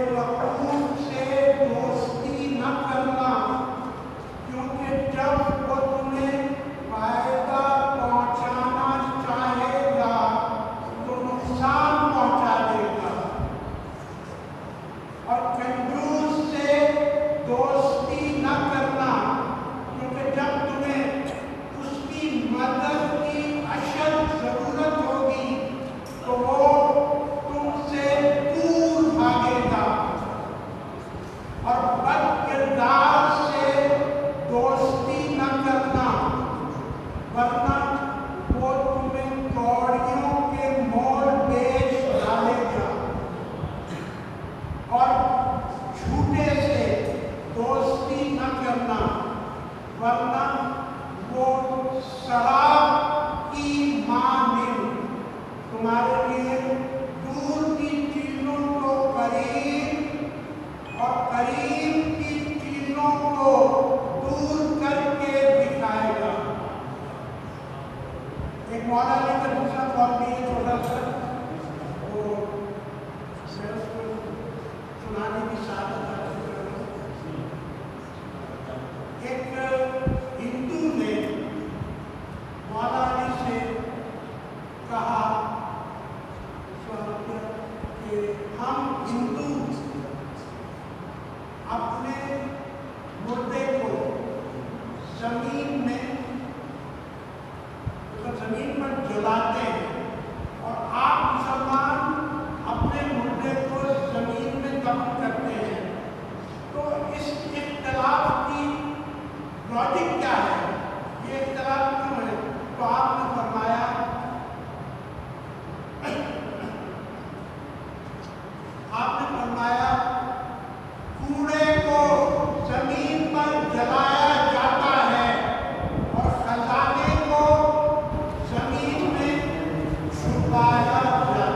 बेवकूफ से दोस्ती न करना, क्योंकि जब वो तुम्हें फायदा पहुंचाना चाहेगा तो नुकसान पहुंचा देगा। और कंजूस से दोस्ती न करना, क्योंकि जब तुम्हें उसकी मदद की अशद जरूरत होगी तो वो तुमसे दूर भागेगा। और बद किरदार से दोस्ती न करना, वरना वो तुम्हें कौड़ियों के मोल बेच डालेगा। और झूठे से दोस्ती न करना, वरना वो शराब की मानिंद तुम्हारे लिए दूर की चीजों को करीब और करीब की चीजों को दूर करके दिखाएगा। एक मौलाना का दूसरा कौल भी है, छोटा सा, वो सुनाने की साधन। एक हिंदू ने मौलाना से कहा कि हम हिंदू अपने मुर्दे को जमीन पर जलाते हैं और आप मुसलमान अपने मुर्दे को जमीन में दफन करते हैं। तो इस इख्तिलाफ की लॉजिक क्या है, ये इख्तिलाफ क्यों है? तो आपने फरमाया कूड़े को जमीन पर जलाया जाता है और खजाने को जमीन में छुपाया जाता है।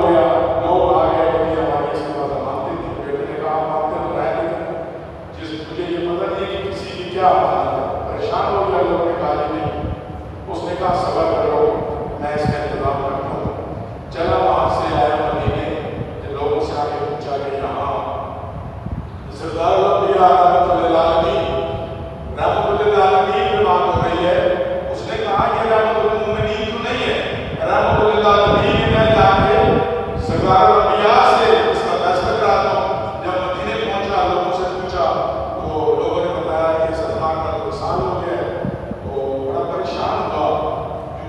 गया, लोग आ गए कि हमारी इसके बाद मानते थे। बेटे ने कहा मानते तो रह नहीं, जिस मुझे ये पता नहीं कि किसी की क्या हालत है, परेशान हो गया। लोगों ने कहा नहीं, उसने कहा सबर करो, मैं इसका इंतजाम करता हूँ। चला वहाँ से आया मदीने, लोगों से आगे पूछा कि यहाँ सरदार लंबिया रहमतुल्लाह आलमीन में बात हो रही है। उसने कहा ये रहमतुल मोमिनीन तो नहीं है, रहमतुल्लाह आलमीन में जाके सरदार लंबिया से इसका दस्तक कराता हूँ। जब मदीने पहुंचा, लोगों से पूछा तो लोगों ने बताया कि सलमान का नुकसान हो गया है। तो बड़ा परेशान हुआ कि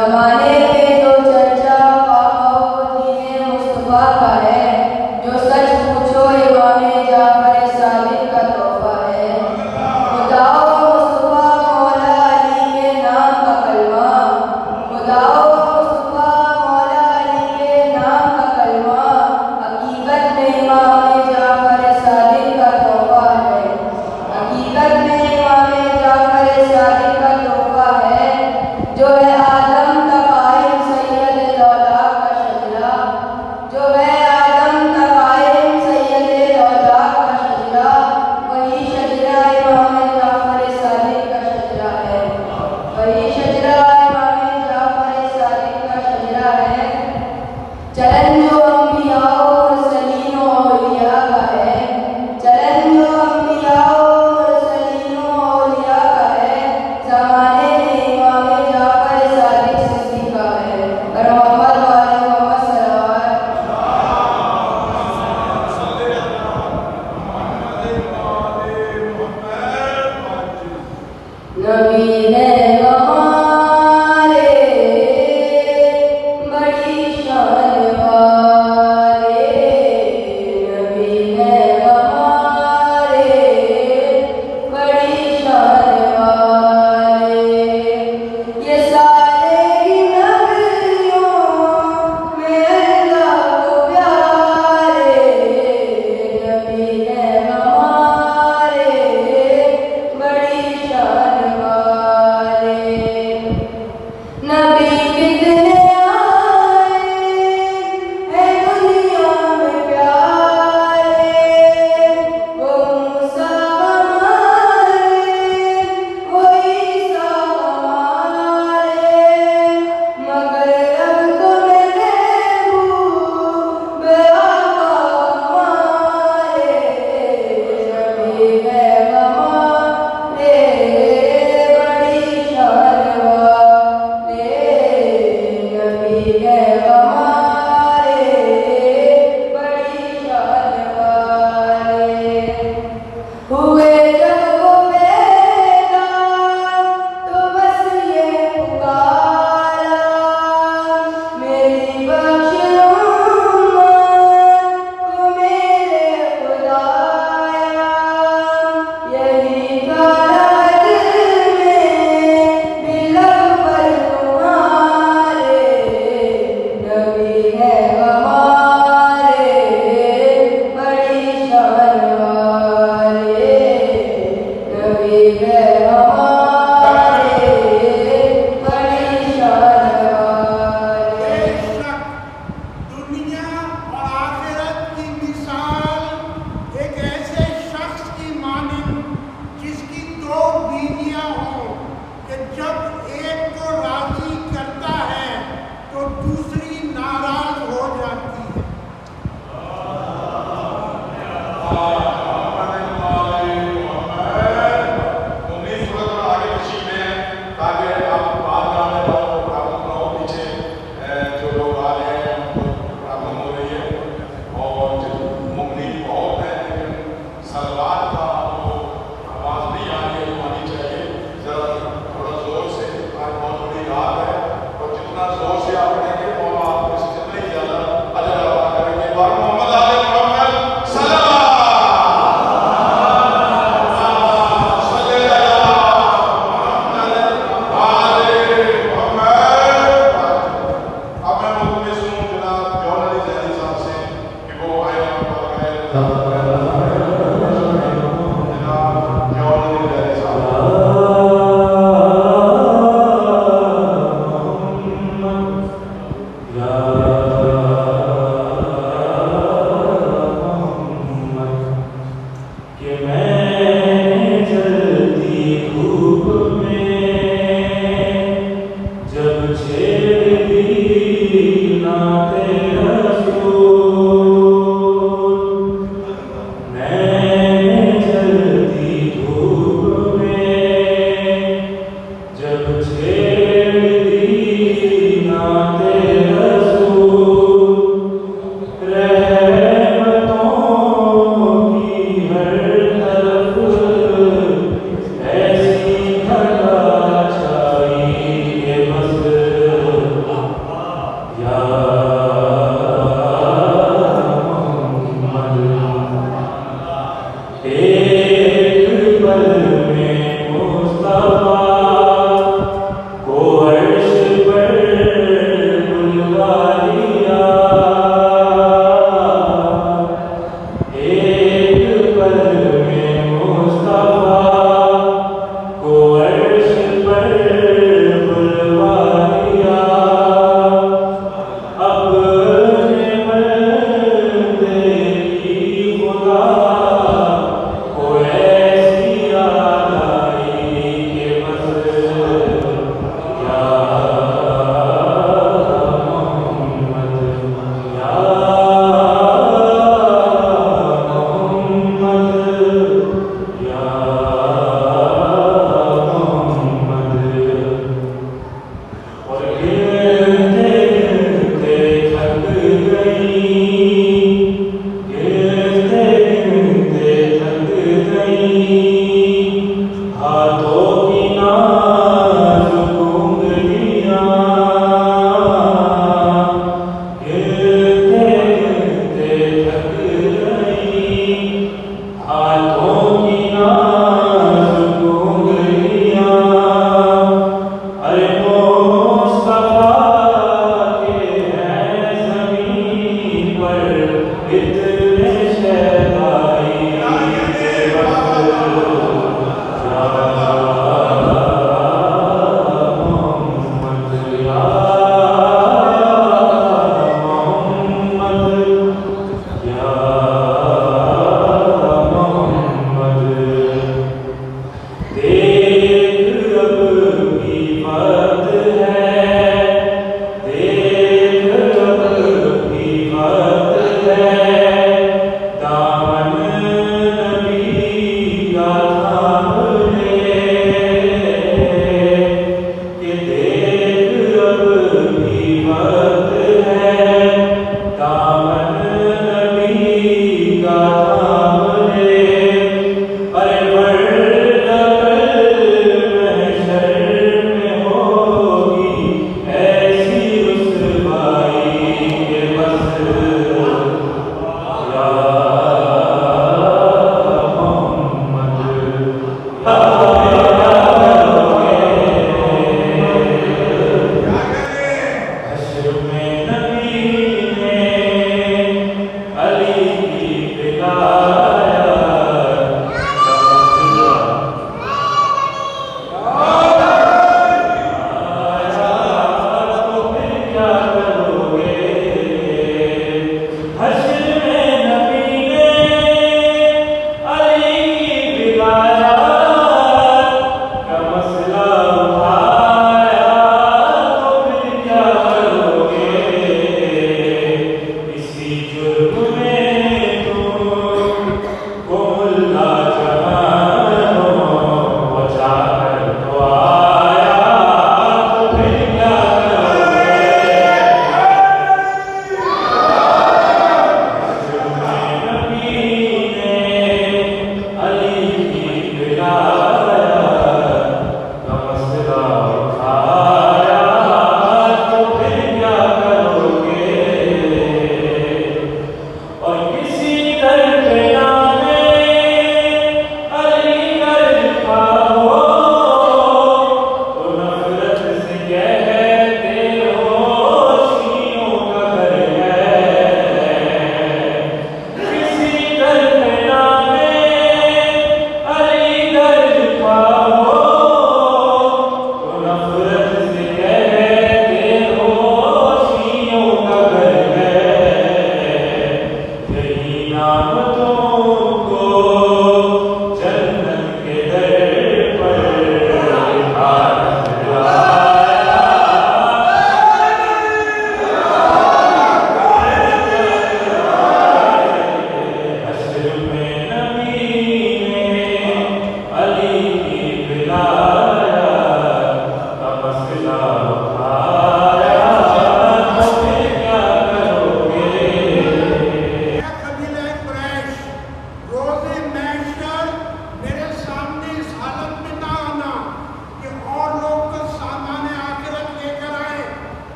जमाने में जो चर्चा दीन मुस्तफा का है, जो सच पूछो इमाम जाफर सादिक का तोहफा है। खुदाओ मुस्तफा मौला अली के नाम का कलमा, खुदाओ मुस्तफा मौला अली के नाम का कलमा, हकीकत में इमाम जाफर सादिक का तोहफा है। हकीकत में इमाम जाफर सादिक का तोहफा है, जो है आदम तक कायम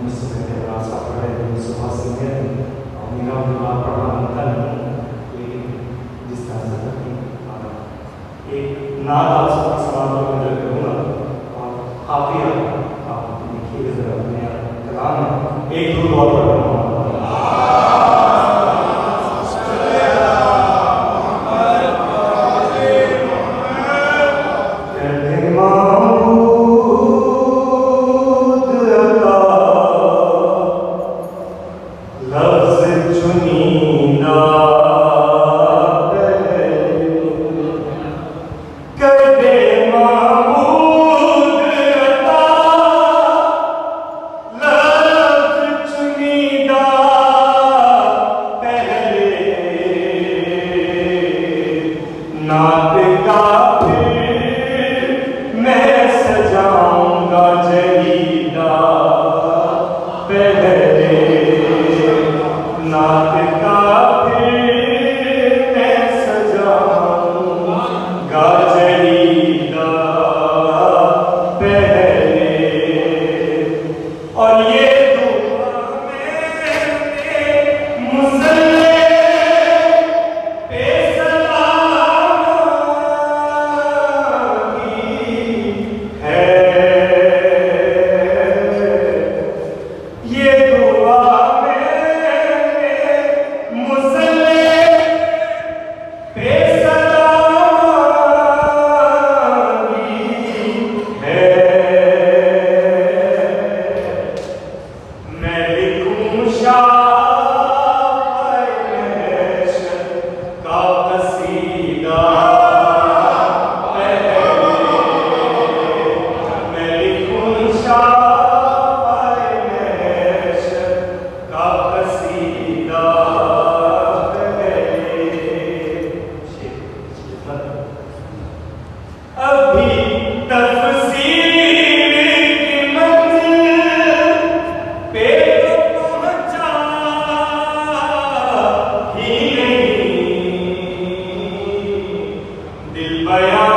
मुझसे पहले बड़ा सा पढ़ा है सुबह से और मेरा दिमाग पढ़ना बनता नहीं, लेकिन जिस तरह से एक नाद आप सबके समारोह में अंदर करूँगा और काफी आप देखिएगा जरा अपने कलाम में एक दो और पढ़ रहा हूँ। Maria,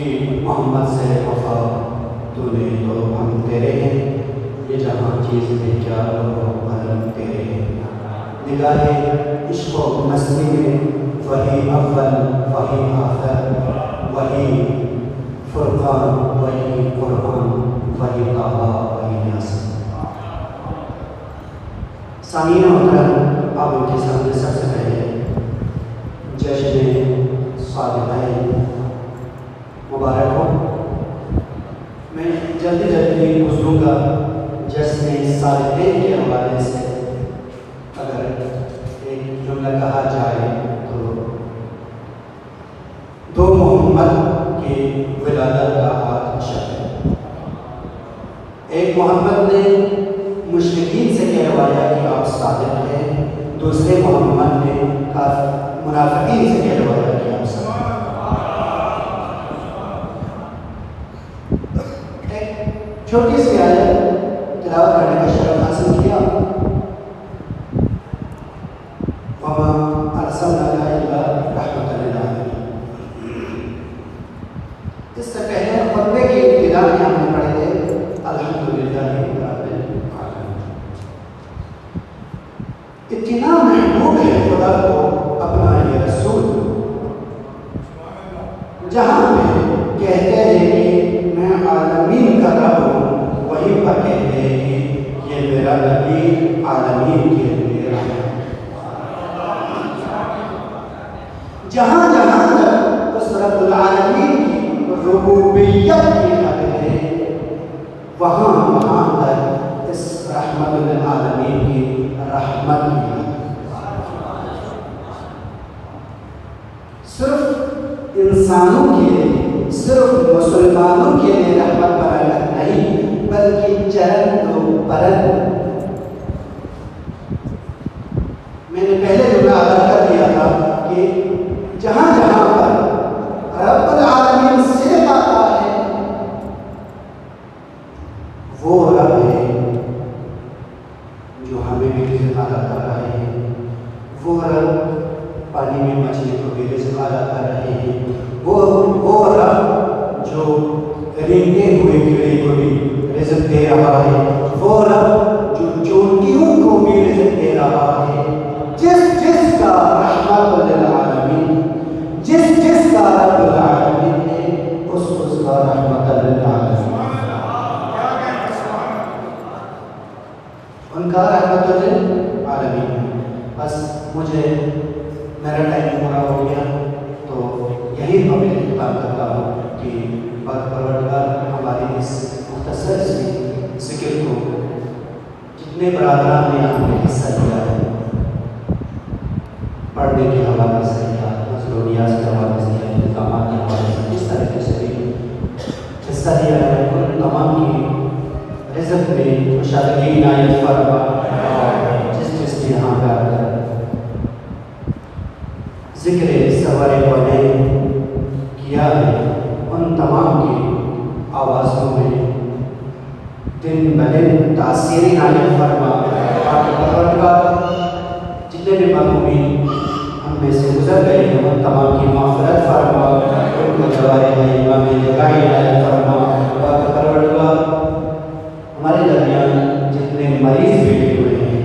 कि मोहम्मद से वफा तूने तो हम तेरे हैं, ये जहाँ चीज़ में क्या कलम तेरे हैं। निगाहे इश्क़ व मस्ती में वही अव्वल वही आखिर, वही फुरक़ान वही कुरान वही काबा वही यासीन। सामीन मोहतरम, आप उनके सामने सबसे पहले जश्न सालिदैन मुबारक हो। मैं जल्दी जल्दी गुजरूँगा जश्न सालिदैन के हवाले से। अगर एक जुमला कहा जाए तो दो मोहम्मद की विलादत का हाथ शब्द। एक मोहम्मद ने मुश्रिकीन से कहलवाया कि आप सादिक हैं, दूसरे मोहम्मद ने मुनाफिकीन से कहलवाया कि आप सादिक। एक छोटी सी आयत तिलावत करने का शरफ हासिल किया। वमा अरसलनाका इल्ला रहमतन लिल आलमीन। इससे पहले खुतबे की इब्तिदा में हमने पढ़े थे अल्हम्दुलिल्लाहि रब्बिल आलमीन। इतना महबूब है खुदा को अपना ये रसूल, जहाँ पे कहते हैं कि मैं आलमीन का रब हूँ, वहीं पर कहते हैं कि ये मेरा नबी आलमीन के लिए रहमत। जहाँ जहाँ तक उस रब्बुल आलमीन की रुबूबियत की हद है, वहाँ वहाँ तक इस रहमतुल आलमीन की रहमत की हद। सिर्फ इंसानों के लिए, सिर्फ मुसलमानों के लिए रहमत बरकत नहीं, बल्कि चरण तो परत। मैंने पहले जुमला अदा कर दिया था कि जहाँ जहाँ पर रब्बुल आलमीन से आता है, वो रब है जो हमें भी रिज़्क़ अता कर रहे हैं। वो रब पानी में मछली को भी रिज़्क़ अता कर रहे हैं। वो रब जो रेंगते हुए कीड़े को भी रिज़्क़ दे रहा है। वो रब जो चोटियों को भी रिज़्क़ दे रहा है। जिसका रहमतुल लिल आलमीन, जिसका रब्बुल आलमीन है, उसका रहमतुल लिल आलमीन, उनका रहमतुल लिल आलमीन। बस मुझे मेरा टाइम पूरा हो गया, तो यही मैं खिताब करता हूँ कि परवरदिगार हमारी इस मुख्तसर सी ज़िक्र को जितने बरादरान ने यहाँ पे हिस्सा लिया है, पढ़ने के हवाले से या नज़्र नियाज़ के हवाले से या इल्ज़ाम के हवाले से जिस तरीके से भी हिस्सा लिया है, उन तमाम की रिज़्क़ में मुशादगी इनायत फरमा। जिसने यहाँ पे आकर ज़िक्र सवारे वाले किया है, उन तमाम की आवाज़ों में दिन बदिन तासीर इनायत फरमा। जितने भी मखलूक़ीन में से गुजर गए हैं, उन तमाम की माफ़रत फरमा, उनको जवारे इमाम जगह इनायत फरमा। परवरदिगार हमारे दरमियान जितने मरीज़ बैठे हुए हैं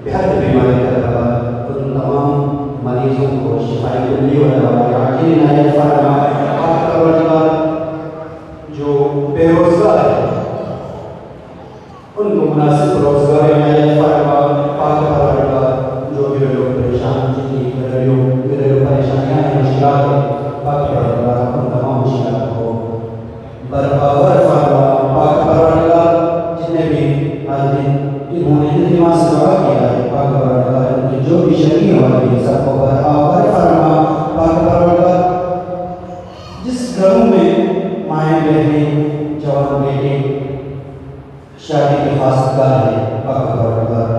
बेहद बीमारी का दवा, उन तमाम मरीज़ों को शिफाए कुल्ली व दवाए आजिल इनायत फरमा। परवरदिगार जो बेरोज़गार है उनको मुनासिब रोज़गार इनायत फरमा। परवरदिगार जो भी लोग परेशान, जितनी घरेलू परेशानियाँ हैं, मुश्किलात हैं, परवरदिगार उन तमाम मुश्किलात को बरपावर फरमा। परवरदिगार जितने भी आदमी इन्होंने इल्तिमास से दुआ किया है, परवरदिगार उनके जो भी शरीर वाले हैं सबको बरपावर फरमा। परवरदिगार जिस घरों में माएँ बहनें जवान बेटे शादी के खासगार है, परवरदिगार